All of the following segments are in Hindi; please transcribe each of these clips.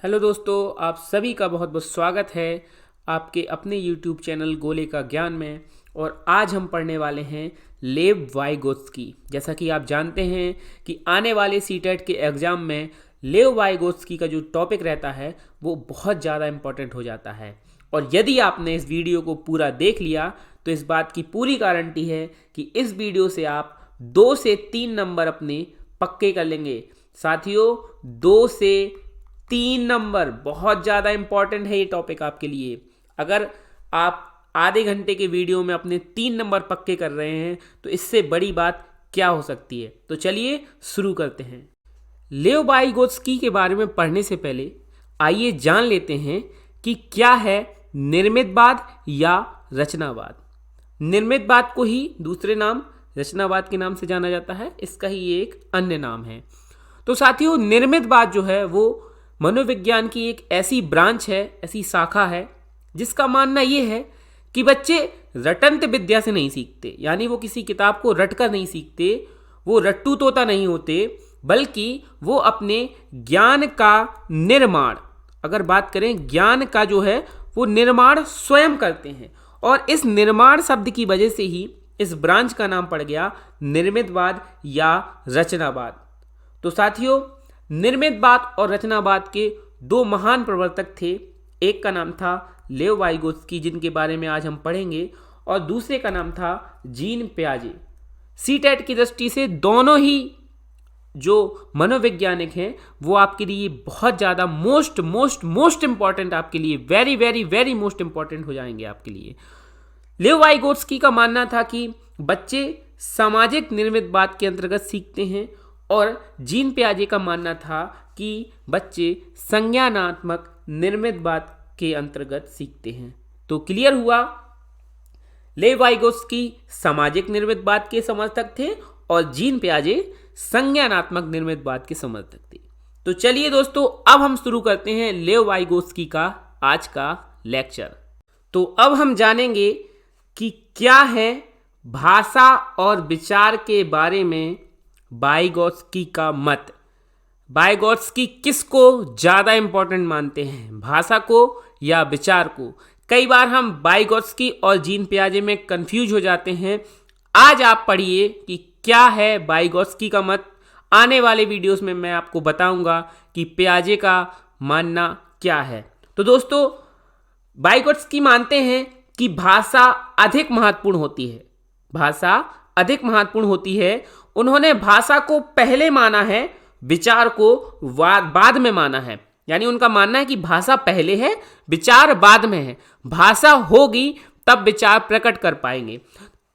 हेलो दोस्तों, आप सभी का बहुत बहुत स्वागत है आपके अपने YouTube चैनल गोले का ज्ञान में। और आज हम पढ़ने वाले हैं लेव वाइगोत्स्की। जैसा कि आप जानते हैं कि आने वाले सीटेट के एग्ज़ाम में लेव वाइगोत्स्की का जो टॉपिक रहता है वो बहुत ज़्यादा इम्पोर्टेंट हो जाता है। और यदि आपने इस वीडियो को पूरा देख लिया तो इस बात की पूरी गारंटी है कि इस वीडियो से आप 2 से 3 नंबर अपने पक्के कर लेंगे। साथियों, 2 से 3 नंबर बहुत ज़्यादा इंपॉर्टेंट है ये टॉपिक आपके लिए। अगर आप आधे घंटे के वीडियो में अपने 3 नंबर पक्के कर रहे हैं तो इससे बड़ी बात क्या हो सकती है। तो चलिए शुरू करते हैं। लेव वाइगोत्स्की के बारे में पढ़ने से पहले आइए जान लेते हैं कि क्या है निर्मितवाद या रचनावाद। निर्मितवाद को ही दूसरे नाम रचनावाद के नाम से जाना जाता है, इसका ही एक अन्य नाम है। तो साथियों, निर्मितवाद जो है वो मनोविज्ञान की एक ऐसी ब्रांच है, ऐसी शाखा है जिसका मानना यह है कि बच्चे रटंत विद्या से नहीं सीखते, यानी वो किसी किताब को रटकर नहीं सीखते, वो रट्टू तोता नहीं होते, बल्कि वो अपने ज्ञान का निर्माण, अगर बात करें ज्ञान का जो है वो निर्माण स्वयं करते हैं। और इस निर्माण शब्द की वजह से ही इस ब्रांच का नाम पड़ गया निर्मितवाद या रचनावाद। तो साथियों, निर्मितवाद और रचनावाद के 2 महान प्रवर्तक थे। एक का नाम था लेव वाइगोत्स्की, जिनके बारे में आज हम पढ़ेंगे, और दूसरे का नाम था जीन पियाजे। सीटेट की दृष्टि से दोनों ही जो मनोवैज्ञानिक हैं वो आपके लिए बहुत ज़्यादा मोस्ट इंपॉर्टेंट, आपके लिए very very very most important हो जाएंगे आपके लिए। लेव वाइगोत्स्की का मानना था कि बच्चे सामाजिक निर्मितवाद के अंतर्गत सीखते हैं, और जीन पियाजे का मानना था कि बच्चे संज्ञानात्मक निर्मितवाद के अंतर्गत सीखते हैं। तो क्लियर हुआ, लेव वाइगोत्स्की सामाजिक निर्मितवाद के समर्थक थे और जीन पियाजे संज्ञानात्मक निर्मितवाद के समर्थक थे। तो चलिए दोस्तों, अब हम शुरू करते हैं लेव वाइगोत्स्की का आज का लेक्चर। तो अब हम जानेंगे कि क्या है भाषा और विचार के बारे में वाइगोत्स्की का मत। वाइगोत्स्की किसको ज़्यादा इंपॉर्टेंट मानते हैं, भाषा को या विचार को? कई बार हम वाइगोत्स्की और जीन पियाजे में कंफ्यूज हो जाते हैं। आज आप पढ़िए कि क्या है वाइगोत्स्की का मत। आने वाले वीडियोस में मैं आपको बताऊंगा कि पियाजे का मानना क्या है। तो दोस्तों, वाइगोत्स्की मानते हैं कि भाषा अधिक महत्वपूर्ण होती है। भाषा अधिक महत्वपूर्ण होती है। उन्होंने भाषा को पहले माना है, विचार को बाद में माना है। यानी उनका मानना है कि भाषा पहले है, विचार बाद में है। भाषा होगी तब विचार प्रकट कर पाएंगे।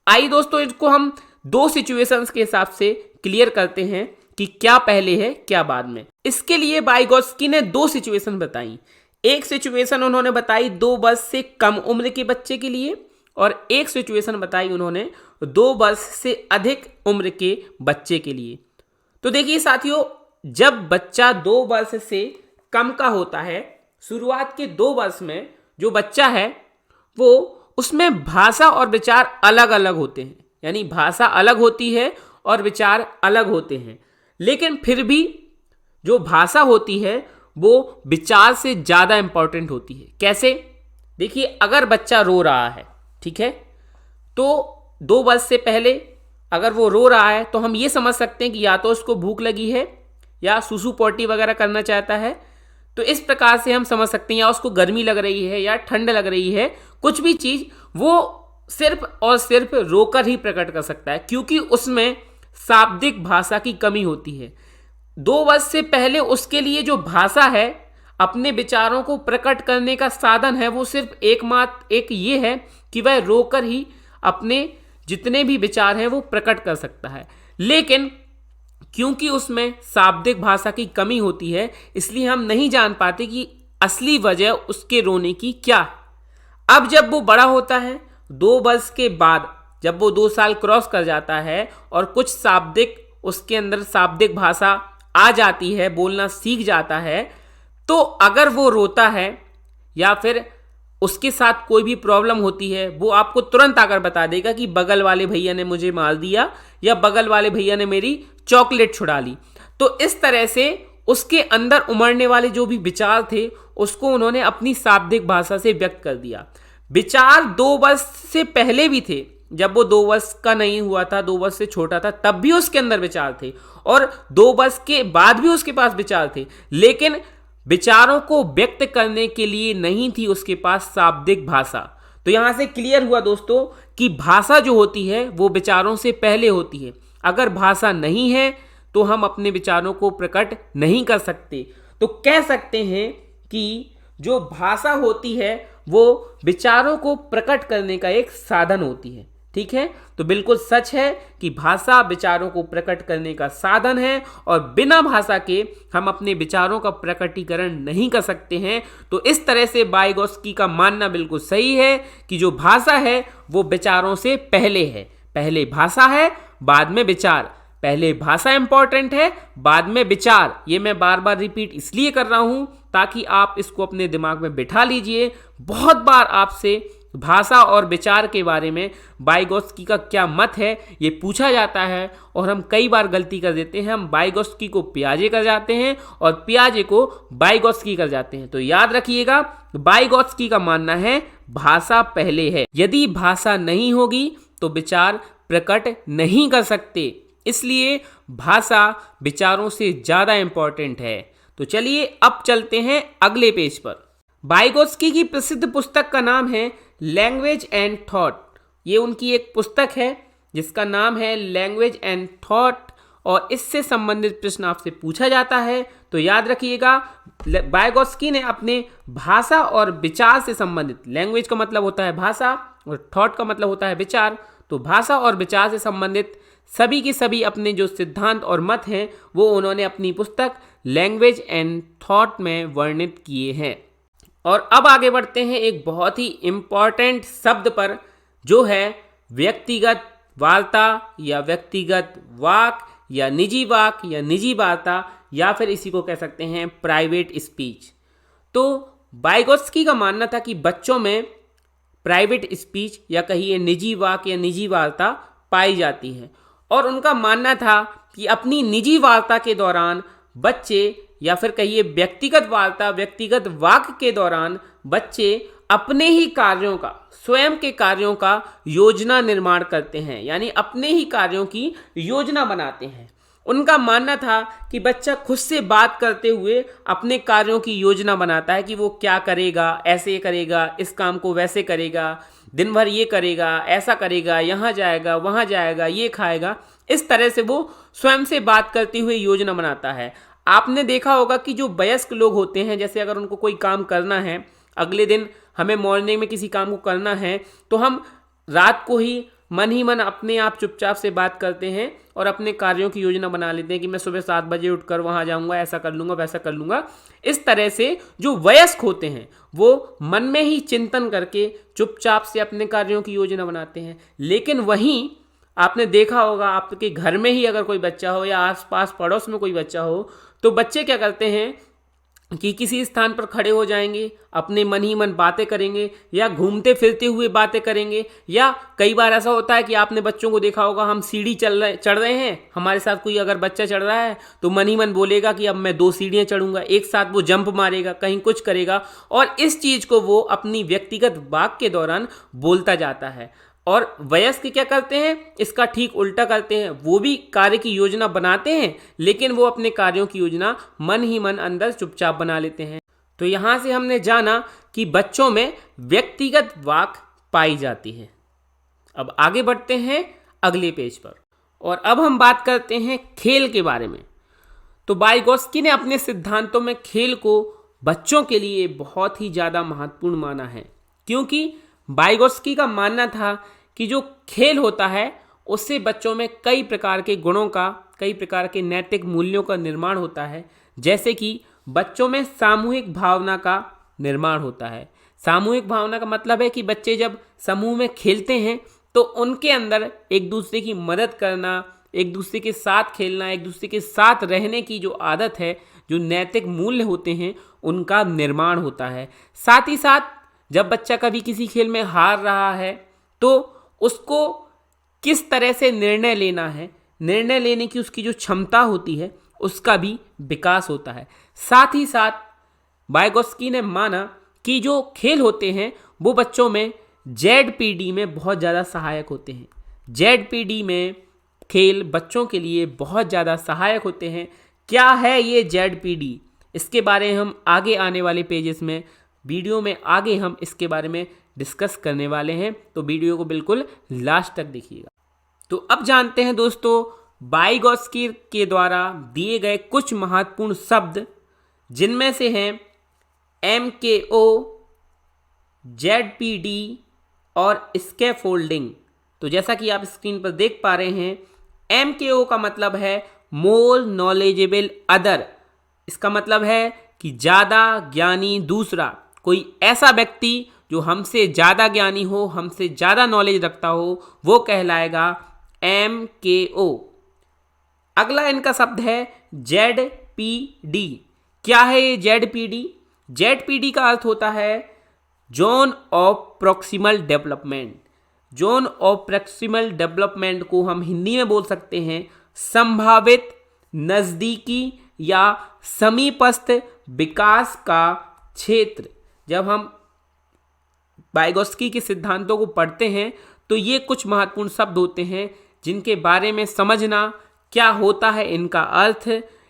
आइए दोस्तों, इसको हम 2 सिचुएशंस के हिसाब से क्लियर करते हैं कि क्या पहले है क्या बाद में। इसके लिए वाइगोत्स्की ने 2 सिचुएशन बताई। एक सिचुएशन उन्होंने बताई 2 वर्ष से कम उम्र के बच्चे के लिए, और एक सिचुएशन बताई उन्होंने 2 वर्ष से अधिक उम्र के बच्चे के लिए। तो देखिए साथियों, जब बच्चा 2 वर्ष से कम का होता है, शुरुआत के 2 वर्ष में जो बच्चा है वो उसमें भाषा और विचार अलग अलग होते हैं। यानी भाषा अलग होती है और विचार अलग होते हैं, लेकिन फिर भी जो भाषा होती है वो विचार से ज़्यादा इंपॉर्टेंट होती है। कैसे? देखिए, अगर बच्चा रो रहा है, ठीक है, तो 2 वर्ष से पहले अगर वो रो रहा है तो हम ये समझ सकते हैं कि या तो उसको भूख लगी है या सुसु पोटी वगैरह करना चाहता है। तो इस प्रकार से हम समझ सकते हैं, या उसको गर्मी लग रही है या ठंड लग रही है, कुछ भी चीज़ वो सिर्फ और सिर्फ रोकर ही प्रकट कर सकता है, क्योंकि उसमें शाब्दिक भाषा की कमी होती है। 2 वर्ष से पहले उसके लिए जो भाषा है, अपने विचारों को प्रकट करने का साधन है, वो सिर्फ एक ये है कि वह रोकर ही अपने जितने भी विचार हैं वो प्रकट कर सकता है। लेकिन क्योंकि उसमें शाब्दिक भाषा की कमी होती है, इसलिए हम नहीं जान पाते कि असली वजह उसके रोने की क्या है। अब जब वो बड़ा होता है, 2 वर्ष के बाद जब वो 2 साल क्रॉस कर जाता है और कुछ शाब्दिक उसके अंदर शाब्दिक भाषा आ जाती है, बोलना सीख जाता है, तो अगर वो रोता है या फिर उसके साथ कोई भी प्रॉब्लम होती है, वो आपको तुरंत आकर बता देगा कि बगल वाले भैया ने मुझे मार दिया या बगल वाले भैया ने मेरी चॉकलेट छुड़ा ली। तो इस तरह से उसके अंदर उमड़ने वाले जो भी विचार थे उसको उन्होंने अपनी शाब्दिक भाषा से व्यक्त कर दिया। विचार 2 वर्ष से पहले भी थे, जब वो 2 वर्ष का नहीं हुआ था, 2 वर्ष से छोटा था, तब भी उसके अंदर विचार थे, और 2 वर्ष के बाद भी उसके पास विचार थे, लेकिन विचारों को व्यक्त करने के लिए नहीं थी उसके पास शाब्दिक भाषा। तो यहां से क्लियर हुआ दोस्तों कि भाषा जो होती है वो विचारों से पहले होती है। अगर भाषा नहीं है तो हम अपने विचारों को प्रकट नहीं कर सकते। तो कह सकते हैं कि जो भाषा होती है वो विचारों को प्रकट करने का एक साधन होती है। ठीक है, तो बिल्कुल सच है कि भाषा विचारों को प्रकट करने का साधन है, और बिना भाषा के हम अपने विचारों का प्रकटीकरण नहीं कर सकते हैं। तो इस तरह से वाइगोत्स्की का मानना बिल्कुल सही है कि जो भाषा है वो विचारों से पहले है। पहले भाषा है, बाद में विचार। पहले भाषा इंपॉर्टेंट है, बाद में विचार। ये मैं बार बार रिपीट इसलिए कर रहा हूं ताकि आप इसको अपने दिमाग में बिठा लीजिए। बहुत बार आपसे भाषा और विचार के बारे में वाइगोत्स्की का क्या मत है ये पूछा जाता है, और हम कई बार गलती कर देते हैं। हम वाइगोत्स्की को पियाजे कर जाते हैं और पियाजे को वाइगोत्स्की कर जाते हैं। तो याद रखिएगा, वाइगोत्स्की का मानना है भाषा पहले है। यदि भाषा नहीं होगी तो विचार प्रकट नहीं कर सकते, इसलिए भाषा विचारों से ज्यादा इंपॉर्टेंट है। तो चलिए अब चलते हैं अगले पेज पर। वाइगोत्स्की की प्रसिद्ध पुस्तक का नाम है लैंग्वेज एंड थॉट। ये उनकी एक पुस्तक है जिसका नाम है लैंग्वेज एंड थॉट, और इससे संबंधित प्रश्न आपसे पूछा जाता है। तो याद रखिएगा, वाइगोत्स्की ने अपने भाषा और विचार से संबंधित, लैंग्वेज का मतलब होता है भाषा और थॉट का मतलब होता है विचार, तो भाषा और विचार से संबंधित सभी की सभी अपने जो सिद्धांत और मत हैं वो उन्होंने अपनी पुस्तक लैंग्वेज एंड थॉट में वर्णित किए हैं। और अब आगे बढ़ते हैं एक बहुत ही इम्पॉर्टेंट शब्द पर, जो है व्यक्तिगत वार्ता या व्यक्तिगत वाक या निजी वाक या निजी वार्ता, या फिर इसी को कह सकते हैं प्राइवेट स्पीच। तो वाइगोत्स्की का मानना था कि बच्चों में प्राइवेट स्पीच या कहिए निजी वाक या निजी वार्ता पाई जाती है, और उनका मानना था कि अपनी निजी वार्ता के दौरान बच्चे, या फिर कहिए व्यक्तिगत वार्ता व्यक्तिगत वाक के दौरान बच्चे अपने ही कार्यों का, स्वयं के कार्यों का योजना निर्माण करते हैं, यानी अपने ही कार्यों की योजना बनाते हैं। उनका मानना था कि बच्चा खुद से बात करते हुए अपने कार्यों की योजना बनाता है कि वो क्या करेगा, ऐसे करेगा, इस काम को वैसे करेगा, दिन भर ये करेगा, ऐसा करेगा, यहाँ जाएगा, वहाँ जाएगा, ये खाएगा। इस तरह से वो स्वयं से बात करते हुए योजना बनाता है। आपने देखा होगा कि जो वयस्क लोग होते हैं, जैसे अगर उनको कोई काम करना है, अगले दिन हमें मॉर्निंग में किसी काम को करना है, तो हम रात को ही मन अपने आप चुपचाप से बात करते हैं और अपने कार्यों की योजना बना लेते हैं कि मैं सुबह 7 बजे उठकर वहाँ जाऊँगा, ऐसा कर लूँगा, वैसा कर लूँगा। इस तरह से जो वयस्क होते हैं वो मन में ही चिंतन करके चुपचाप से अपने कार्यों की योजना बनाते हैं। लेकिन वहीं आपने देखा होगा, आपके घर में ही अगर कोई बच्चा हो या आसपास पड़ोस में कोई बच्चा हो, तो बच्चे क्या करते हैं कि किसी स्थान पर खड़े हो जाएंगे, अपने मन ही मन बातें करेंगे, या घूमते फिरते हुए बातें करेंगे। या कई बार ऐसा होता है कि आपने बच्चों को देखा होगा, हम सीढ़ी चढ़ रहे हैं, हमारे साथ कोई अगर बच्चा चढ़ रहा है तो मन ही मन बोलेगा कि अब मैं 2 सीढ़ियाँ चढ़ूंगा, एक साथ वो जंप मारेगा, कहीं कुछ करेगा, और इस चीज़ को वो अपनी व्यक्तिगत वाक के दौरान बोलता जाता है। और वयस्क क्या करते हैं, इसका ठीक उल्टा करते हैं। वो भी कार्य की योजना बनाते हैं, लेकिन वो अपने कार्यों की योजना मन ही मन अंदर चुपचाप बना लेते हैं। तो यहाँ से हमने जाना कि बच्चों में व्यक्तिगत वाक पाई जाती है। अब आगे बढ़ते हैं अगले पेज पर, और अब हम बात करते हैं खेल के बारे में। तो वाइगोत्स्की ने अपने सिद्धांतों में खेल को बच्चों के लिए बहुत ही ज़्यादा महत्वपूर्ण माना है, क्योंकि वाइगोत्स्की का मानना था कि जो खेल होता है उससे बच्चों में कई प्रकार के गुणों का, कई प्रकार के नैतिक मूल्यों का निर्माण होता है। जैसे कि बच्चों में सामूहिक भावना का निर्माण होता है। सामूहिक भावना का मतलब है कि बच्चे जब समूह में खेलते हैं तो उनके अंदर एक दूसरे की मदद करना, एक दूसरे के साथ खेलना, एक दूसरे के साथ रहने की जो आदत है, जो नैतिक मूल्य होते हैं, उनका निर्माण होता है। साथ ही साथ जब बच्चा कभी किसी खेल में हार रहा है तो उसको किस तरह से निर्णय लेना है, निर्णय लेने की उसकी जो क्षमता होती है, उसका भी विकास होता है। साथ ही साथ वाइगोत्स्की ने माना कि जो खेल होते हैं वो बच्चों में ZPD में बहुत ज़्यादा सहायक होते हैं। ZPD में खेल बच्चों के लिए बहुत ज़्यादा सहायक होते हैं। क्या है ये ZPD? इसके बारे में हम आगे आने वाले पेजेस में, वीडियो में आगे हम इसके बारे में डिस्कस करने वाले हैं, तो वीडियो को बिल्कुल लास्ट तक देखिएगा। तो अब जानते हैं दोस्तों वाइगोत्स्की के द्वारा दिए गए कुछ महत्वपूर्ण शब्द, जिनमें से हैं MKO, ZPD और स्कैफोल्डिंग। तो जैसा कि आप स्क्रीन पर देख पा रहे हैं, MKO का मतलब है मोर नॉलेजेबल अदर। इसका मतलब है कि ज़्यादा ज्ञानी दूसरा, कोई ऐसा व्यक्ति जो हमसे ज़्यादा ज्ञानी हो, हमसे ज़्यादा नॉलेज रखता हो, वो कहलाएगा MKO। अगला इनका शब्द है ZPD। क्या है ये ZPD? ZPD का अर्थ होता है zone of proximal development. Zone of proximal development को हम हिंदी में बोल सकते हैं संभावित नज़दीकी या समीपस्थ विकास का क्षेत्र। जब हम वाइगोत्स्की के सिद्धांतों को पढ़ते हैं तो ये कुछ महत्वपूर्ण शब्द होते हैं जिनके बारे में समझना, क्या होता है इनका अर्थ,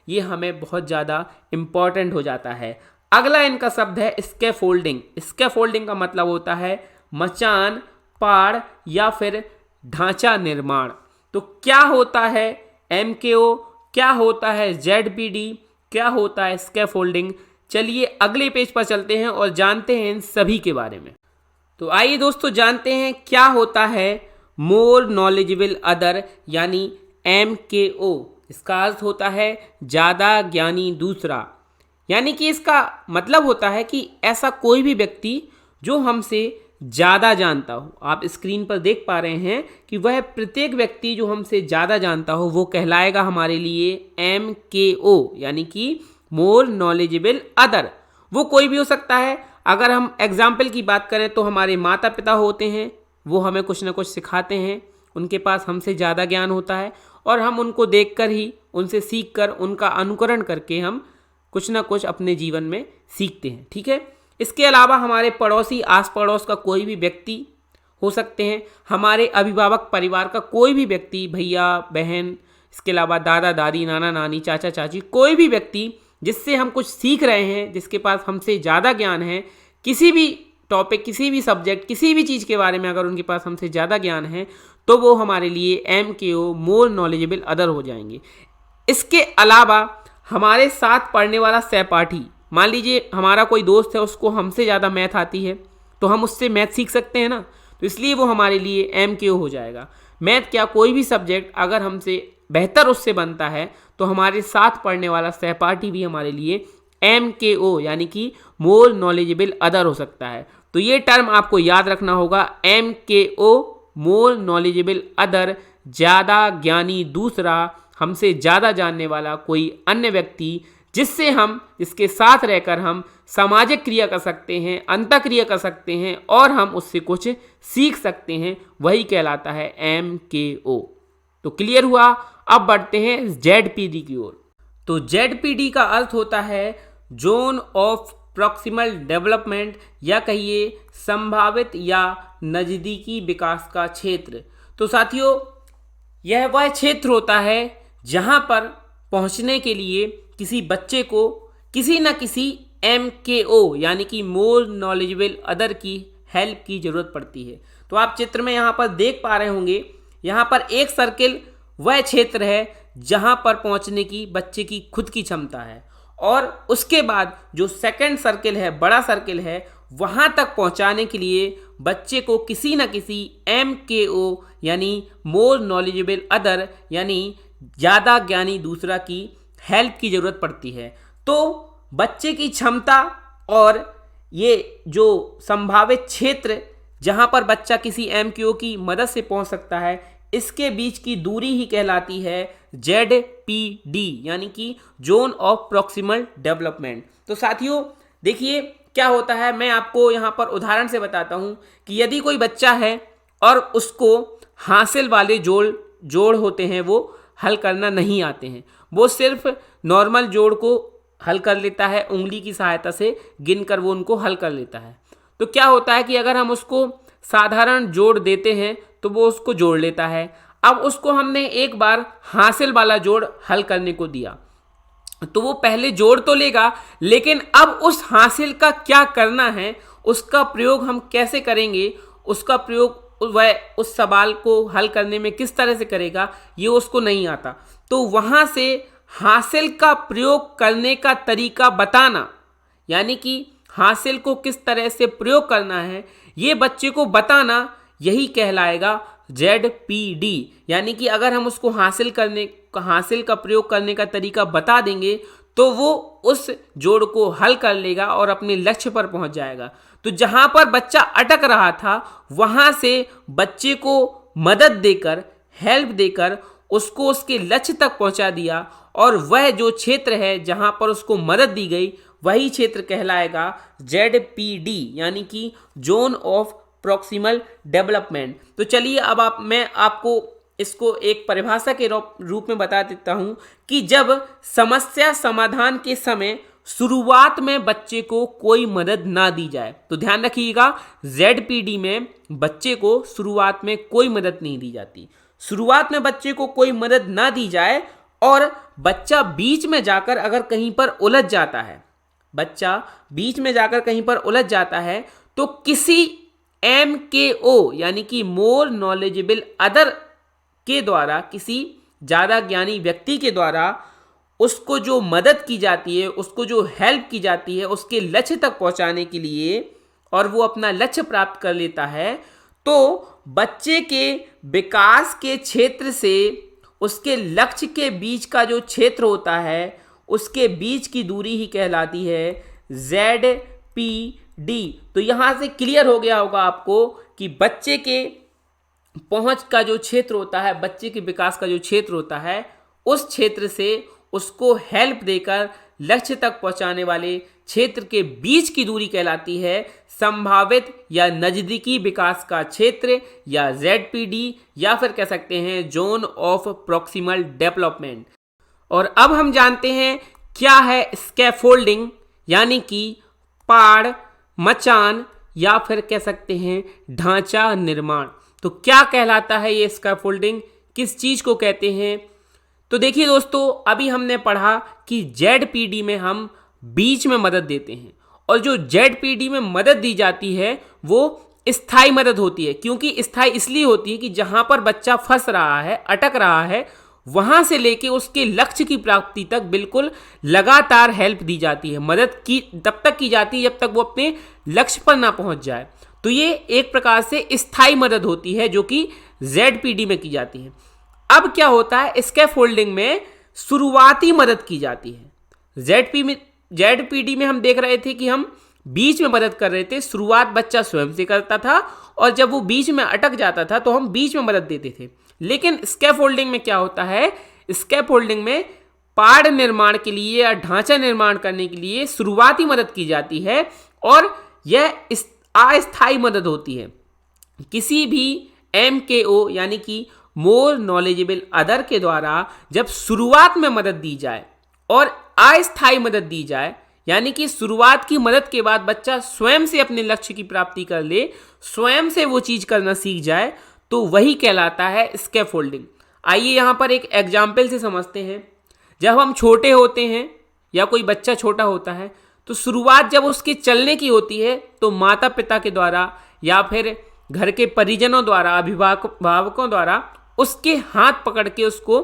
ये हमें बहुत ज़्यादा इम्पॉर्टेंट हो जाता है। अगला इनका शब्द है स्कैफोल्डिंग। स्कैफोल्डिंग का मतलब होता है मचान, पाड़ या फिर ढांचा निर्माण। तो क्या होता है MKO, क्या होता है ZPD, क्या होता है स्कैफोल्डिंग? चलिए अगले पेज पर चलते हैं और जानते हैं इन सभी के बारे में। तो आइए दोस्तों जानते हैं क्या होता है मोर नॉलेजेबल अदर यानी MKO। इसका अर्थ होता है ज़्यादा ज्ञानी दूसरा, यानी कि इसका मतलब होता है कि ऐसा कोई भी व्यक्ति जो हमसे ज़्यादा जानता हो। आप स्क्रीन पर देख पा रहे हैं कि वह प्रत्येक व्यक्ति जो हमसे ज़्यादा जानता हो वो कहलाएगा हमारे लिए MKO, यानी कि मोर नॉलेजेबल अदर। वो कोई भी हो सकता है। अगर हम एग्जाम्पल की बात करें तो हमारे माता पिता होते हैं, वो हमें कुछ ना कुछ सिखाते हैं, उनके पास हमसे ज़्यादा ज्ञान होता है और हम उनको देखकर ही, उनसे सीखकर, उनका अनुकरण करके हम कुछ ना कुछ अपने जीवन में सीखते हैं। ठीक है। इसके अलावा हमारे पड़ोसी, आस पड़ोस का कोई भी व्यक्ति हो सकते हैं, हमारे अभिभावक परिवार का कोई भी व्यक्ति, भैया बहन, इसके अलावा दादा दादी, नाना नानी, चाचा चाची, कोई भी व्यक्ति जिससे हम कुछ सीख रहे हैं, जिसके पास हमसे ज़्यादा ज्ञान है, किसी भी टॉपिक, किसी भी सब्जेक्ट, किसी भी चीज़ के बारे में अगर उनके पास हमसे ज़्यादा ज्ञान है तो वो हमारे लिए MKO मोर नॉलेजेबल अदर हो जाएंगे। इसके अलावा हमारे साथ पढ़ने वाला सहपाठी, मान लीजिए हमारा कोई दोस्त है, उसको हमसे ज़्यादा मैथ आती है तो हम उससे मैथ सीख सकते हैं ना, तो इसलिए वो हमारे लिए MKO हो जाएगा। मैथ क्या, कोई भी सब्जेक्ट अगर हमसे बेहतर उससे बनता है तो हमारे साथ पढ़ने वाला सहपाठी भी हमारे लिए MKO यानी कि मोर नॉलेजेबल अदर हो सकता है। तो ये टर्म आपको याद रखना होगा, MKO मोर नॉलेजेबल अदर, ज़्यादा ज्ञानी दूसरा, हमसे ज़्यादा जानने वाला कोई अन्य व्यक्ति जिससे हम, जिसके साथ रहकर हम सामाजिक क्रिया कर सकते हैं, अंतःक्रिया कर सकते हैं और हम उससे कुछ सीख सकते हैं, वही कहलाता है MKO। तो क्लियर हुआ। अब बढ़ते हैं ZPD की ओर। तो ZPD का अर्थ होता है जोन ऑफ प्रॉक्सिमल डेवलपमेंट, या कहिए संभावित या नज़दीकी विकास का क्षेत्र। तो साथियों, यह वह क्षेत्र होता है जहां पर पहुंचने के लिए किसी बच्चे को किसी न किसी MKO यानी कि मोर नॉलेजेबल अदर की हेल्प की ज़रूरत पड़ती है। तो आप चित्र में यहाँ पर देख पा रहे होंगे, यहाँ पर एक सर्किल वह क्षेत्र है जहाँ पर पहुँचने की बच्चे की खुद की क्षमता है, और उसके बाद जो सेकंड सर्किल है, बड़ा सर्किल है, वहाँ तक पहुँचाने के लिए बच्चे को किसी न किसी MKO यानी मोर नॉलेजेबल अदर यानी ज़्यादा ज्ञानी दूसरा की हेल्प की ज़रूरत पड़ती है। तो बच्चे की क्षमता और ये जो संभावित क्षेत्र जहाँ पर बच्चा किसी MKO की मदद से पहुँच सकता है, इसके बीच की दूरी ही कहलाती है ZPD यानी कि जोन ऑफ प्रॉक्सिमल डेवलपमेंट। तो साथियों देखिए क्या होता है, मैं आपको यहाँ पर उदाहरण से बताता हूँ कि यदि कोई बच्चा है और उसको हासिल वाले जोड़ होते हैं वो हल करना नहीं आते हैं, वो सिर्फ नॉर्मल जोड़ को हल कर लेता है, उंगली की सहायता से गिनकर वो उनको हल कर लेता है। तो क्या होता है कि अगर हम उसको साधारण जोड़ देते हैं तो वो उसको जोड़ लेता है। अब उसको हमने एक बार हासिल वाला जोड़ हल करने को दिया तो वो पहले जोड़ तो लेगा, लेकिन अब उस हासिल का क्या करना है, उसका प्रयोग हम कैसे करेंगे, उसका प्रयोग वह उस सवाल को हल करने में किस तरह से करेगा, ये उसको नहीं आता। तो वहाँ से हासिल का प्रयोग करने का तरीका बताना, यानी कि हासिल को किस तरह से प्रयोग करना है, ये बच्चे को बताना, यही कहलाएगा ZPD। यानी कि अगर हम उसको हासिल का प्रयोग करने का तरीका बता देंगे तो वो उस जोड़ को हल कर लेगा और अपने लक्ष्य पर पहुंच जाएगा। तो जहां पर बच्चा अटक रहा था वहां से बच्चे को मदद देकर, हेल्प देकर उसको उसके लक्ष्य तक पहुंचा दिया, और वह जो क्षेत्र है जहां पर उसको मदद दी गई वही क्षेत्र कहलाएगा ZPD, यानी कि जोन ऑफ प्रॉक्सिमल डेवलपमेंट। तो चलिए अब मैं आपको इसको एक परिभाषा के रूप में बता देता हूं कि जब समस्या समाधान के समय शुरुआत में बच्चे को कोई मदद ना दी जाए, तो ध्यान रखिएगा ZPD में बच्चे को शुरुआत में कोई मदद नहीं दी जाती। शुरुआत में बच्चे को कोई मदद ना दी जाए और बच्चा बीच में जाकर अगर कहीं पर उलझ जाता है, तो किसी MKO यानी कि मोर नॉलेजेबल अदर के द्वारा, किसी ज़्यादा ज्ञानी व्यक्ति के द्वारा उसको जो मदद की जाती है, उसको जो हेल्प की जाती है उसके लक्ष्य तक पहुंचाने के लिए, और वो अपना लक्ष्य प्राप्त कर लेता है, तो बच्चे के विकास के क्षेत्र से उसके लक्ष्य के बीच का जो क्षेत्र होता है उसके बीच की दूरी ही कहलाती है ZPD। तो यहाँ से क्लियर हो गया होगा आपको कि बच्चे के पहुंच का जो क्षेत्र होता है, बच्चे के विकास का जो क्षेत्र होता है, उस क्षेत्र से उसको हेल्प देकर लक्ष्य तक पहुंचाने वाले क्षेत्र के बीच की दूरी कहलाती है संभावित या नज़दीकी विकास का क्षेत्र, या ZPD, या फिर कह सकते हैं जोन ऑफ प्रॉक्सिमल डेवलपमेंट। और अब हम जानते हैं क्या है स्कैफोल्डिंग, यानी कि पाड़, मचान, या फिर कह सकते हैं ढांचा निर्माण। तो क्या कहलाता है ये स्कैफोल्डिंग, किस चीज़ को कहते हैं? तो देखिए दोस्तों, अभी हमने पढ़ा कि ZPD में हम बीच में मदद देते हैं, और जो ZPD में मदद दी जाती है वो स्थायी मदद होती है। क्योंकि स्थायी इसलिए होती है कि जहाँ पर बच्चा फंस रहा है, अटक रहा है, वहाँ से लेके उसके लक्ष्य की प्राप्ति तक बिल्कुल लगातार हेल्प दी जाती है। मदद की तब तक की जाती है जब तक वो अपने लक्ष्य पर ना पहुँच जाए। तो ये एक प्रकार से स्थायी मदद होती है जो कि ZPD में की जाती है। अब क्या होता है, स्कैफोल्डिंग में शुरुआती मदद की जाती है। ZPD में हम देख रहे थे कि हम बीच में मदद कर रहे थे, शुरुआत बच्चा स्वयं से करता था, और जब वो बीच में अटक जाता था तो हम बीच में मदद देते थे। लेकिन स्कैफोल्डिंग में क्या होता है, स्कैफोल्डिंग में पाड़ निर्माण के लिए या ढांचा निर्माण करने के लिए शुरुआती मदद की जाती है, और यह अस्थायी मदद होती है। किसी भी MKO यानी कि मोर नॉलेजेबल अदर के द्वारा जब शुरुआत में मदद दी जाए और अस्थायी मदद दी जाए, यानी कि शुरुआत की मदद के बाद बच्चा स्वयं से अपने लक्ष्य की प्राप्ति कर ले, स्वयं से वो चीज़ करना सीख जाए, तो वही कहलाता है स्कैफोल्डिंग। आइए यहाँ पर एक एग्जाम्पल से समझते हैं। जब हम छोटे होते हैं या कोई बच्चा छोटा होता है तो शुरुआत जब उसके चलने की होती है तो माता पिता के द्वारा या फिर घर के परिजनों द्वारा, अभिभावकों द्वारा उसके हाथ पकड़ के उसको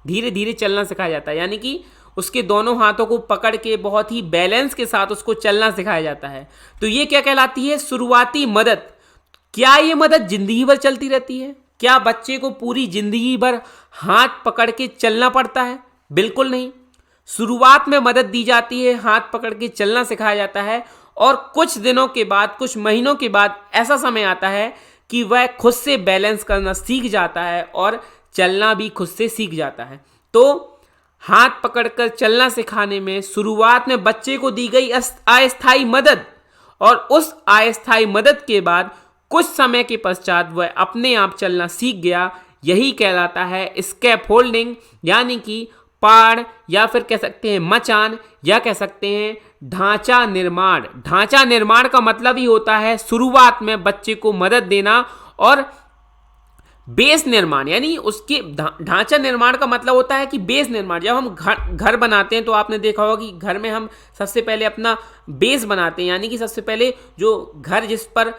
धीरे धीरे चलना सिखाया जाता है। यानी कि उसके दोनों हाथों को पकड़ के बहुत ही बैलेंस के साथ उसको चलना सिखाया जाता है। तो ये क्या कहलाती है, शुरुआती मदद। क्या ये मदद जिंदगी भर चलती रहती है? क्या बच्चे को पूरी जिंदगी भर हाथ पकड़ के चलना पड़ता है? बिल्कुल नहीं। शुरुआत में मदद दी जाती है, हाथ पकड़ के चलना सिखाया जाता है, और कुछ दिनों के बाद, कुछ महीनों के बाद ऐसा समय आता है कि वह खुद से बैलेंस करना सीख जाता है और चलना भी खुद से सीख जाता है। तो हाथ पकड़कर चलना सिखाने में शुरुआत में बच्चे को दी गई अस्थायी मदद, और उस अस्थायी मदद के बाद कुछ समय के पश्चात वह अपने आप चलना सीख गया। यही कहलाता है स्कैफोल्डिंग, यानी कि पाड़, या फिर कह सकते हैं मचान, या कह सकते हैं ढांचा निर्माण। ढांचा निर्माण का मतलब ही होता है शुरुआत में बच्चे को मदद देना, और बेस निर्माण यानी उसके ढांचा निर्माण का मतलब होता है कि बेस निर्माण। जब हम घर बनाते हैं तो आपने देखा होगा कि घर में हम सबसे पहले अपना बेस बनाते हैं, यानी कि सबसे पहले जो घर जिस पर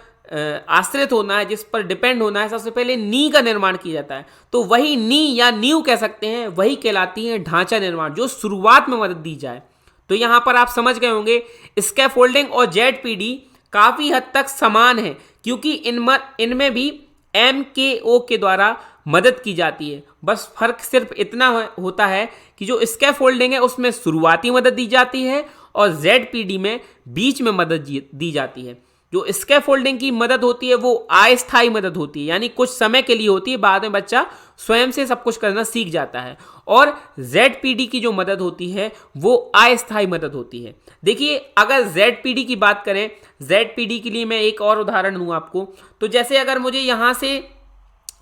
आश्रित होना है, जिस पर डिपेंड होना है, सबसे पहले नींव का निर्माण किया जाता है। तो वही नींव या नींव कह सकते हैं, वही कहलाती है ढांचा निर्माण, जो शुरुआत में मदद दी जाए। तो यहाँ पर आप समझ गए होंगे स्कैफोल्डिंग और जेडपीडी काफ़ी हद तक समान है, क्योंकि इनमें भी MKO के द्वारा मदद की जाती है। बस फर्क सिर्फ इतना होता है कि जो स्कैफोल्डिंग है उसमें शुरुआती मदद दी जाती है और ZPD में बीच में मदद दी जाती है। जो स्कैफोल्डिंग की मदद होती है वो अस्थायी मदद होती है, यानी कुछ समय के लिए होती है, बाद में बच्चा स्वयं से सब कुछ करना सीख जाता है। और ZPD की जो मदद होती है वो अस्थायी मदद होती है। देखिए, अगर ZPD की बात करें, ZPD के लिए मैं एक और उदाहरण दूं आपको। तो जैसे अगर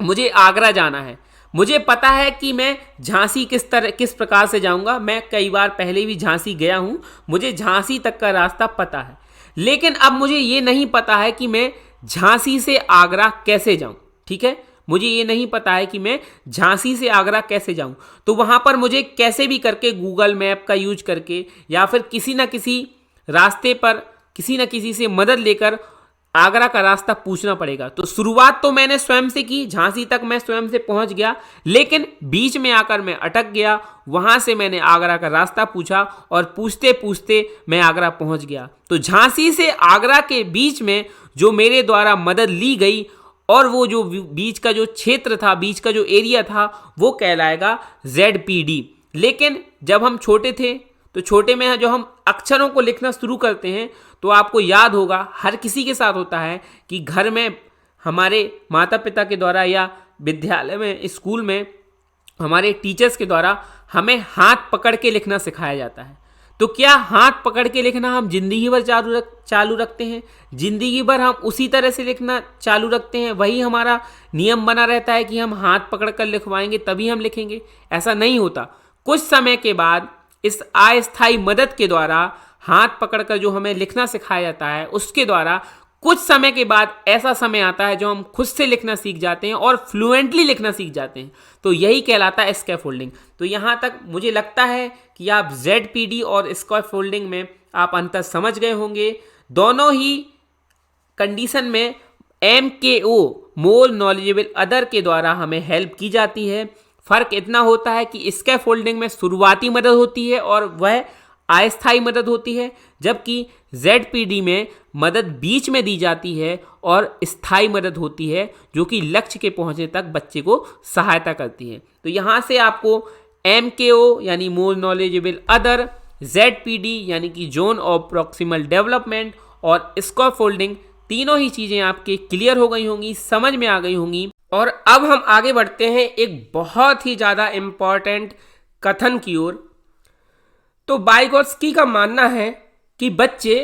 मुझे आगरा जाना है, मुझे पता है कि मैं झांसी किस प्रकार से जाऊंगा। मैं कई बार पहले भी झांसी गया हूं, मुझे झांसी तक का रास्ता पता है। लेकिन अब मुझे ये नहीं पता है कि मैं झांसी से आगरा कैसे जाऊं। ठीक है, मुझे ये नहीं पता है कि मैं झांसी से आगरा कैसे जाऊं। तो वहां पर मुझे कैसे भी करके गूगल मैप का यूज करके या फिर किसी ना किसी रास्ते पर किसी न किसी से मदद लेकर आगरा का रास्ता पूछना पड़ेगा। तो शुरुआत तो मैंने स्वयं से की, झांसी तक मैं स्वयं से पहुंच गया, लेकिन बीच में आकर मैं अटक गया। वहां से मैंने आगरा का रास्ता पूछा और पूछते पूछते मैं आगरा पहुंच गया। तो झांसी से आगरा के बीच में जो मेरे द्वारा मदद ली गई, और वो जो बीच का जो क्षेत्र था, बीच का जो एरिया था, वो कहलाएगा ZPD। लेकिन जब हम छोटे थे तो छोटे में जो हम अक्षरों को लिखना शुरू करते हैं, तो आपको याद होगा, हर किसी के साथ होता है कि घर में हमारे माता पिता के द्वारा या विद्यालय में, स्कूल में हमारे टीचर्स के द्वारा हमें हाथ पकड़ के लिखना सिखाया जाता है। तो क्या हाथ पकड़ के लिखना हम जिंदगी भर चालू रखते हैं? जिंदगी भर हम उसी तरह से लिखना चालू रखते हैं? वही हमारा नियम बना रहता है कि हम हाथ पकड़ कर लिखवाएंगे तभी हम लिखेंगे? ऐसा नहीं होता। कुछ समय के बाद इस अस्थायी मदद के द्वारा हाथ पकड़कर जो हमें लिखना सिखाया जाता है, उसके द्वारा कुछ समय के बाद ऐसा समय आता है जो हम खुद से लिखना सीख जाते हैं और फ्लुएंटली लिखना सीख जाते हैं। तो यही कहलाता है स्कैफोल्डिंग। तो यहाँ तक मुझे लगता है कि आप ZPD और स्कैफोल्डिंग में आप अंतर समझ गए होंगे। दोनों ही कंडीशन में MKO मोर नॉलेजेबल अदर के द्वारा हमें हेल्प की जाती है। फर्क इतना होता है कि स्कैफोल्डिंग में शुरुआती मदद होती है और वह अस्थायी मदद होती है, जबकि ZPD में मदद बीच में दी जाती है और स्थायी मदद होती है, जो कि लक्ष्य के पहुंचने तक बच्चे को सहायता करती है। तो यहाँ से आपको MKO यानी मोर नॉलेजेबल अदर, ZPD यानी कि जोन ऑफ प्रॉक्सिमल डेवलपमेंट और स्कैफोल्डिंग, तीनों ही चीज़ें आपके क्लियर हो गई होंगी, समझ में आ गई होंगी। और अब हम आगे बढ़ते हैं एक बहुत ही ज़्यादा इम्पॉर्टेंट कथन की ओर। तो वाइगोत्स्की का मानना है कि बच्चे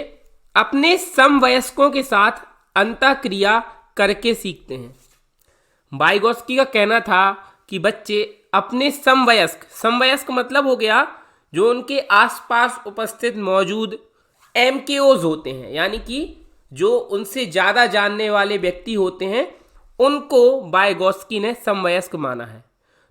अपने समवयस्कों के साथ अंतःक्रिया करके सीखते हैं। वाइगोत्स्की का कहना था कि बच्चे अपने समवयस्क मतलब हो गया जो उनके आसपास उपस्थित मौजूद MKOs होते हैं, यानी कि जो उनसे ज़्यादा जानने वाले व्यक्ति होते हैं, उनको वाइगोत्स्की ने समवयस्क माना है।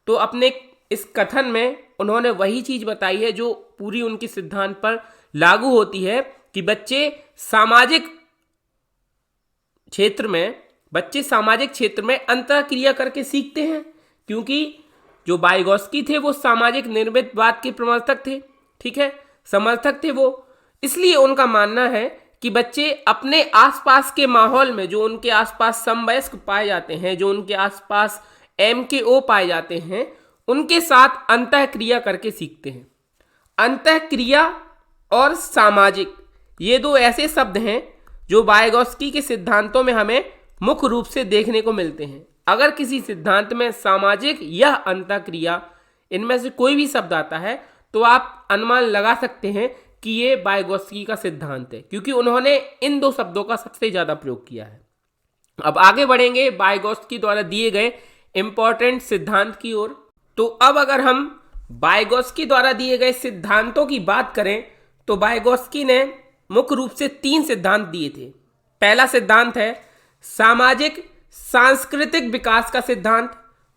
तो अपने इस कथन में उन्होंने वही चीज़ बताई है जो पूरी उनके सिद्धांत पर लागू होती है कि बच्चे सामाजिक क्षेत्र में अंतःक्रिया करके सीखते हैं, क्योंकि जो वाइगोत्स्की थे वो सामाजिक निर्मितवाद के प्रवर्तक थे, ठीक है, समर्थक थे वो। इसलिए उनका मानना है कि बच्चे अपने आसपास के माहौल में जो उनके आसपास समवयस्क पाए जाते हैं, जो उनके आसपास MKO पाए जाते हैं, उनके साथ अंतःक्रिया करके सीखते हैं। अंतःक्रिया और सामाजिक, ये दो ऐसे शब्द हैं जो वाइगोत्स्की के सिद्धांतों में हमें मुख्य रूप से देखने को मिलते हैं। अगर किसी सिद्धांत में सामाजिक या अंतःक्रिया, इनमें से कोई भी शब्द आता है, तो आप अनुमान लगा सकते हैं कि ये वाइगोत्स्की का सिद्धांत है, क्योंकि उन्होंने इन दो शब्दों का सबसे ज़्यादा प्रयोग किया है। अब आगे बढ़ेंगे वाइगोत्स्की द्वारा दिए गए इंपॉर्टेंट सिद्धांत की ओर। तो अब अगर हम वाइगोत्स्की द्वारा दिए गए सिद्धांतों की बात करें तो वाइगोत्स्की ने मुख्य रूप से 3 सिद्धांत दिए थे। पहला सिद्धांत है सामाजिक सांस्कृतिक विकास का सिद्धांत,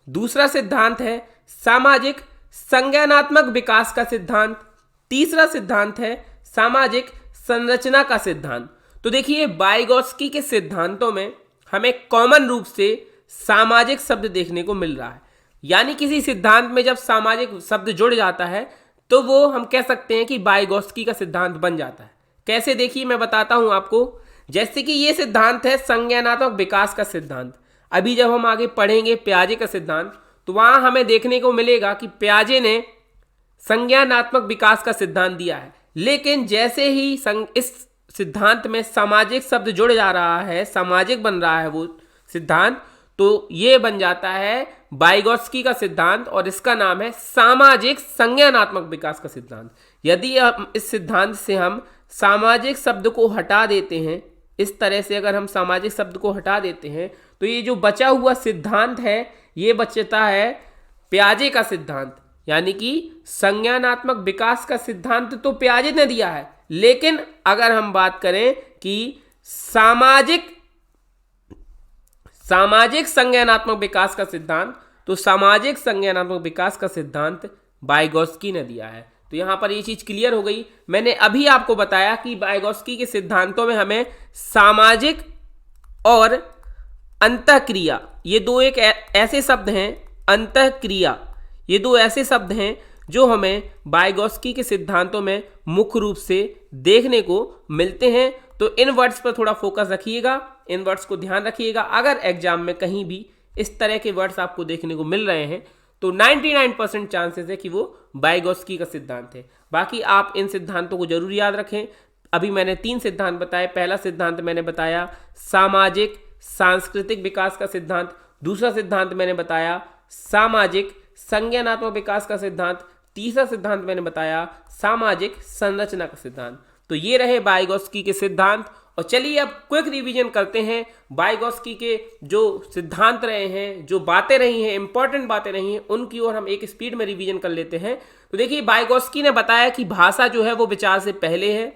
दूसरा सिद्धांत है सामाजिक संज्ञानात्मक विकास का सिद्धांत, तीसरा सिद्धांत है सामाजिक संरचना का सिद्धांत। तो देखिए वाइगोत्स्की के सिद्धांतों में हमें कॉमन रूप से सामाजिक शब्द देखने को मिल रहा है, यानी किसी सिद्धांत में जब सामाजिक शब्द जुड़ जाता है तो वो हम कह सकते हैं कि वाइगोत्स्की का सिद्धांत बन जाता है। कैसे, देखिए मैं बताता हूं आपको। जैसे कि ये सिद्धांत है संज्ञानात्मक विकास का सिद्धांत। अभी जब हम आगे पढ़ेंगे पियाजे का सिद्धांत तो वहां हमें देखने को मिलेगा कि पियाजे ने संज्ञानात्मक विकास का सिद्धांत दिया है, लेकिन जैसे ही इस सिद्धांत में सामाजिक शब्द जुड़ जा रहा है, सामाजिक बन रहा है वो सिद्धांत, तो ये बन जाता है वाइगोत्स्की का सिद्धांत और इसका नाम है सामाजिक संज्ञानात्मक विकास का सिद्धांत। यदि हम इस सिद्धांत से हम सामाजिक शब्द को हटा देते हैं, इस तरह से अगर हम सामाजिक शब्द को हटा देते हैं तो ये जो बचा हुआ सिद्धांत है ये बचता है पियाजे का सिद्धांत, यानी कि संज्ञानात्मक विकास का सिद्धांत तो पियाजे ने दिया है, लेकिन अगर हम बात करें कि सामाजिक संज्ञानात्मक विकास का सिद्धांत, तो सामाजिक संज्ञानात्मक विकास का सिद्धांत वाइगोत्स्की ने दिया है। तो यहां पर ये चीज क्लियर हो गई। मैंने अभी आपको बताया कि वाइगोत्स्की के सिद्धांतों में हमें सामाजिक और अंतःक्रिया, ये दो एक ऐसे शब्द हैं, अंतःक्रिया, ये दो ऐसे शब्द हैं जो हमें वाइगोत्स्की के सिद्धांतों में मुख्य रूप से देखने को मिलते हैं। तो इन वर्ड्स पर थोड़ा फोकस रखिएगा, इन वर्ड्स को ध्यान रखिएगा। अगर एग्जाम में कहीं भी इस तरह के वर्ड्स आपको देखने को मिल रहे हैं तो 99% चांसेस है कि वो वाइगोत्स्की का सिद्धांत है। बाकी आप इन सिद्धांतों को जरूर याद रखें। अभी मैंने 3 सिद्धांत बताए। पहला सिद्धांत मैंने बताया सामाजिक सांस्कृतिक विकास का सिद्धांत, दूसरा सिद्धांत मैंने बताया सामाजिक संज्ञानात्मक विकास का सिद्धांत, तीसरा सिद्धांत मैंने बताया सामाजिक संरचना का सिद्धांत। तो ये रहे वाइगोत्स्की के सिद्धांत। और चलिए अब क्विक रिवीजन करते हैं वाइगोत्स्की के जो सिद्धांत रहे हैं, जो बातें रही हैं, इंपॉर्टेंट बातें रही हैं, उनकी ओर हम एक स्पीड में रिवीजन कर लेते हैं। तो देखिए वाइगोत्स्की ने बताया कि भाषा जो है वो विचार से पहले है।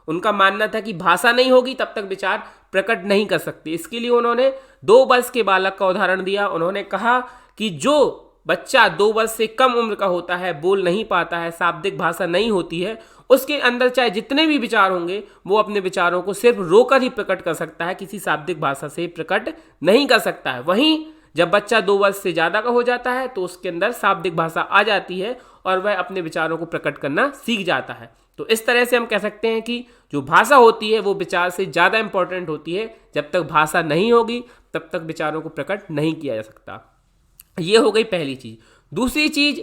उनका मानना था कि भाषा नहीं होगी तब तक विचार प्रकट नहीं कर सकते। इसके लिए उन्होंने 2 वर्ष के बालक का उदाहरण दिया। उन्होंने कहा कि जो बच्चा 2 वर्ष से कम उम्र का होता है, बोल नहीं पाता है, शाब्दिक भाषा नहीं होती है, उसके अंदर चाहे जितने भी विचार होंगे वो अपने विचारों को सिर्फ रोकर ही प्रकट कर सकता है, किसी शाब्दिक भाषा से प्रकट नहीं कर सकता है। वहीं जब बच्चा 2 वर्ष से ज़्यादा का हो जाता है तो उसके अंदर शाब्दिक भाषा आ जाती है और वह अपने विचारों को प्रकट करना सीख जाता है। तो इस तरह से हम कह सकते हैं कि जो भाषा होती है वो विचार से ज़्यादा इंपॉर्टेंट होती है। जब तक भाषा नहीं होगी तब तक विचारों को प्रकट नहीं किया जा सकता। ये हो गई पहली चीज़। दूसरी चीज़,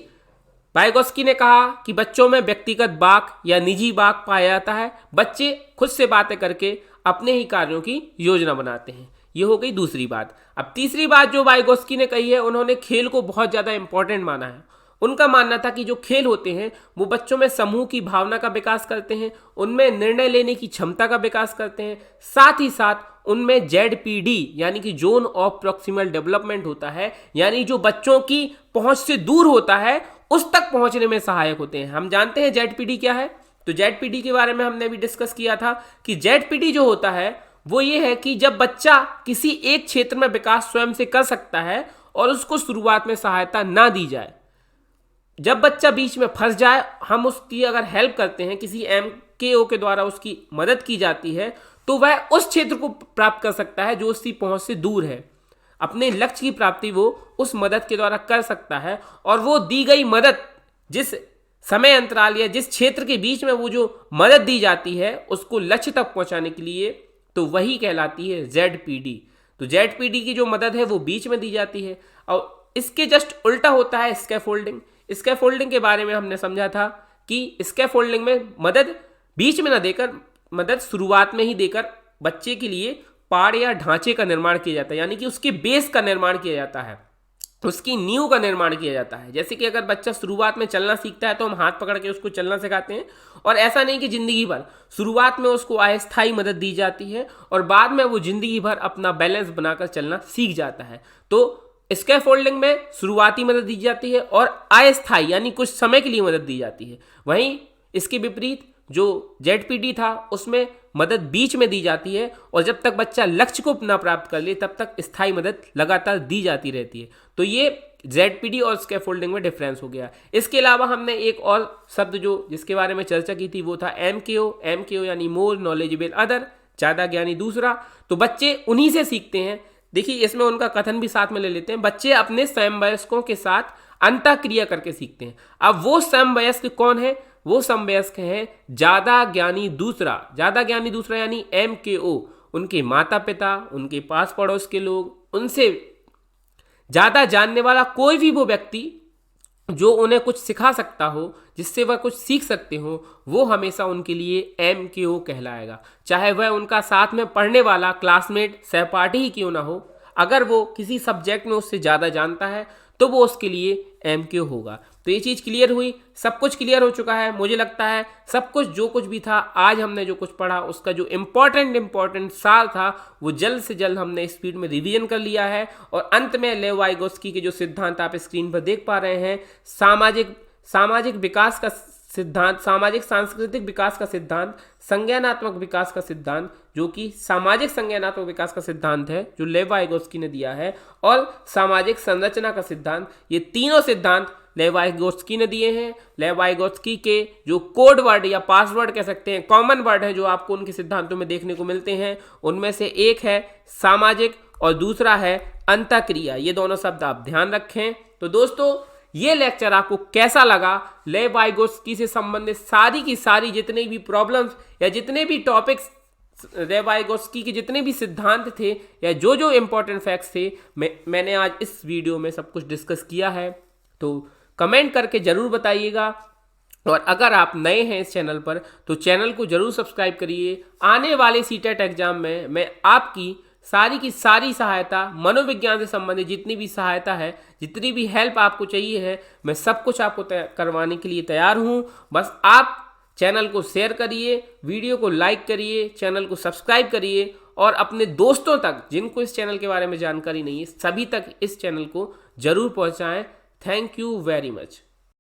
वाइगोत्स्की ने कहा कि बच्चों में व्यक्तिगत वाक या निजी वाक पाया जाता है। बच्चे खुद से बातें करके अपने ही कार्यों की योजना बनाते हैं। ये हो गई दूसरी बात। अब तीसरी बात जो वाइगोत्स्की ने कही है, उन्होंने खेल को बहुत ज़्यादा इंपॉर्टेंट माना है। उनका मानना था कि जो खेल होते हैं वो बच्चों में समूह की भावना का विकास करते हैं, उनमें निर्णय लेने की क्षमता का विकास करते हैं, साथ ही साथ उनमें ZPD यानी कि जोन ऑफ प्रॉक्सिमल डेवलपमेंट होता है, यानी जो बच्चों की पहुंच से दूर होता है उस तक पहुंचने में सहायक होते हैं। हम जानते हैं ZPD क्या है, तो ZPD के बारे में हमने भी डिस्कस किया था कि ZPD जो होता है वो ये है कि जब बच्चा किसी एक क्षेत्र में विकास स्वयं से कर सकता है और उसको शुरुआत में सहायता ना दी जाए, जब बच्चा बीच में फंस जाए, हम उसकी अगर हेल्प करते हैं, किसी MKO के द्वारा उसकी मदद की जाती है, तो वह उस क्षेत्र को प्राप्त कर सकता है जो उसकी पहुंच से दूर है। अपने लक्ष्य की प्राप्ति वो उस मदद के द्वारा कर सकता है और वो दी गई मदद जिस समय अंतराल या जिस क्षेत्र के बीच में वो जो मदद दी जाती है उसको लक्ष्य तक पहुंचाने के लिए, तो वही कहलाती है ZPD। तो ZPD की जो मदद है वो बीच में दी जाती है। और इसके जस्ट उल्टा होता है स्कैफोल्डिंग। स्कैफोल्डिंग के बारे में हमने समझा था कि स्कैफोल्डिंग में मदद बीच में ना देकर, मदद शुरुआत में ही देकर बच्चे के लिए पाड़ या ढांचे का निर्माण किया जाता है, यानी कि उसके बेस का निर्माण किया जाता है, उसकी नींव का निर्माण किया जाता है। जैसे कि अगर बच्चा शुरुआत में चलना सीखता है तो हम हाथ पकड़ के उसको चलना सिखाते हैं, और ऐसा नहीं कि जिंदगी भर, शुरुआत में उसको अस्थायी मदद दी जाती है और बाद में वो जिंदगी भर अपना बैलेंस बनाकर चलना सीख जाता है। तो स्कैफोल्डिंग में शुरुआती मदद दी जाती है और अस्थायी यानी कुछ समय के लिए मदद दी जाती है। वहीं इसके विपरीत जो ZPD था उसमें मदद बीच में दी जाती है और जब तक बच्चा लक्ष्य को ना प्राप्त कर ले तब तक स्थायी मदद लगातार दी जाती रहती है। तो ये ZPD और स्कैफोल्डिंग में डिफरेंस हो गया। इसके अलावा हमने एक और शब्द जो जिसके बारे में चर्चा की थी वो था MKO यानी मोर नॉलेजेबल अदर, ज़्यादा ज्ञानी दूसरा। तो बच्चे उन्हीं से सीखते हैं। देखिए इसमें उनका कथन भी साथ में ले लेते हैं, बच्चे अपने समवयस्कों के साथ अंतःक्रिया करके सीखते हैं। अब वो समवयस्क कौन है? वो समवयस्क है ज़्यादा ज्ञानी दूसरा। ज़्यादा ज्ञानी दूसरा यानी MKO, उनके माता पिता, उनके पास पड़ोस के लोग, उनसे ज़्यादा जानने वाला कोई भी वो व्यक्ति जो उन्हें कुछ सिखा सकता हो, जिससे वह कुछ सीख सकते हो, वो हमेशा उनके लिए MKO कहलाएगा। चाहे वह उनका साथ में पढ़ने वाला क्लासमेट सहपाठी ही क्यों ना हो, अगर वो किसी सब्जेक्ट में उससे ज़्यादा जानता है तो वो उसके लिए MKO होगा। तो ये चीज़ क्लियर हुई, सब कुछ क्लियर हो चुका है। मुझे लगता है सब कुछ जो कुछ भी था आज हमने जो कुछ पढ़ा उसका जो इम्पॉर्टेंट सार था वो जल्द से जल्द हमने स्पीड में रिवीजन कर लिया है। और अंत में लेव वाइगोत्स्की के जो सिद्धांत आप स्क्रीन पर देख पा रहे हैं, सामाजिक विकास का सिद्धांत, सामाजिक सांस्कृतिक विकास का सिद्धांत, संज्ञानात्मक विकास का सिद्धांत जो कि सामाजिक संज्ञानात्मक विकास का सिद्धांत है जो लेव वाइगोत्स्की ने दिया है, और सामाजिक संरचना का सिद्धांत, ये तीनों सिद्धांत लेव वाइगोत्स्की ने दिए हैं। लेव वाइगोत्स्की के जो कोड वर्ड या पासवर्ड कह सकते हैं, कॉमन वर्ड है जो आपको उनके सिद्धांतों में देखने को मिलते हैं, उनमें से एक है सामाजिक और दूसरा है अंतःक्रिया। ये दोनों शब्द आप ध्यान रखें। तो दोस्तों ये लेक्चर आपको कैसा लगा? लेव वाइगोत्स्की से संबंधित सारी की सारी जितने भी प्रॉब्लम्स या जितने भी टॉपिक्स, लेव वाइगोत्स्की के जितने भी सिद्धांत थे या जो जो इंपॉर्टेंट फैक्ट्स थे, मैंने आज इस वीडियो में सब कुछ डिस्कस किया है। तो कमेंट करके ज़रूर बताइएगा, और अगर आप नए हैं इस चैनल पर तो चैनल को ज़रूर सब्सक्राइब करिए। आने वाले सीटेट एग्जाम में मैं आपकी सारी की सारी सहायता, मनोविज्ञान से संबंधित जितनी भी सहायता है, जितनी भी हेल्प आपको चाहिए है, मैं सब कुछ आपको करवाने के लिए तैयार हूँ। बस आप चैनल को शेयर करिए, वीडियो को लाइक करिए, चैनल को सब्सक्राइब करिए और अपने दोस्तों तक जिनको इस चैनल के बारे में जानकारी नहीं है सभी तक इस चैनल को ज़रूर पहुँचाएँ। Thank you very much.